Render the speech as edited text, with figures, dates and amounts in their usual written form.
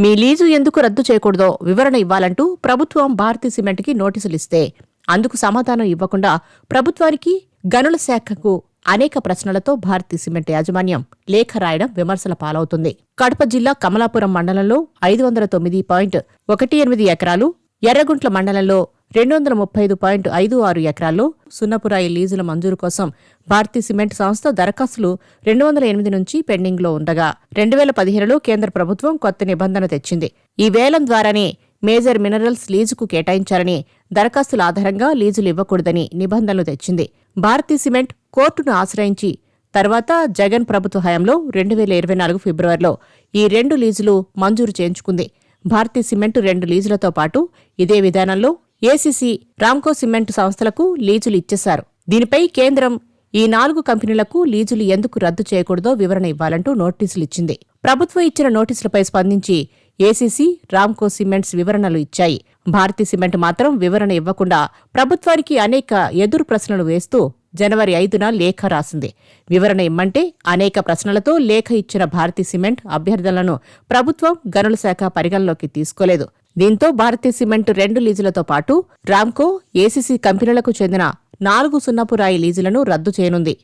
మీ lease ఎందుకు రద్దు చేయకూడదో వివరణ ఇవ్వాలంటూ ప్రభుత్వం భారతీ సిమెంట్కి నోటీసులిస్తే అందుకు సమాధానం ఇవ్వకుండా ప్రభుత్వానికి గనుల శాఖకు అనేక ప్రశ్నలతో భారతీ సిమెంట్ యాజమాన్యం లేఖ రాయడం విమర్శల పాలవుతుంది. కడప జిల్లా కమలాపురం మండలంలో 509.18 ఎకరాలు, ఎర్రగుంట్ల మండలంలో 235.56 ఎకరాల్లో సున్నపురాయి లీజుల మంజూరు కోసం భారతీ సిమెంట్ సంస్థ దరఖాస్తులు 208 నుంచి పెండింగ్లో ఉండగా 2015లో కేంద్ర ప్రభుత్వం కొత్త నిబంధన తెచ్చింది. ఈ వేలం ద్వారానే మేజర్ మినరల్స్ లీజుకు కేటాయించాలని, దరఖాస్తుల ఆధారంగా లీజులు ఇవ్వకూడదని నిబంధనలు తెచ్చింది. భారతీ సిమెంట్ కోర్టును ఆశ్రయించి తర్వాత జగన్ ప్రభుత్వ హయాంలో 2024 ఫిబ్రవరిలో ఈ 2 లీజులు మంజూరు చేయించుకుంది. భారతీ సిమెంట్ 2 లీజులతో పాటు ఇదే విధానంలో ఏసీసీ, రామ్కో సిమెంట్ సంస్థలకు లీజులు ఇచ్చేశారు. దీనిపై కేంద్రం ఈ 4 కంపెనీలకు లీజులు ఎందుకు రద్దు చేయకూడదో వివరణ ఇవ్వాలంటూ నోటీసులిచ్చింది. ప్రభుత్వం ఇచ్చిన నోటీసులపై స్పందించి ఏసీసీ, రామ్కో సిమెంట్స్ వివరణలు ఇచ్చాయి. భారతీ సిమెంట్ మాత్రం వివరణ ఇవ్వకుండా ప్రభుత్వానికి అనేక ఎదురు ప్రశ్నలు వేస్తూ జనవరి 5న లేఖ రాసింది. వివరణ ఇమ్మంటే అనేక ప్రశ్నలతో లేఖ ఇచ్చిన భారతీ సిమెంట్ అభ్యర్థనలను ప్రభుత్వం గనుల శాఖ పరిగణలోకి తీసుకోలేదు. దీంతో భారతీ సిమెంట్ 2 లీజులతో పాటు రామ్కో, ఏసీసీ కంపెనీలకు చెందిన 4 సున్నపురాయి లీజులను రద్దు చేయనుంది.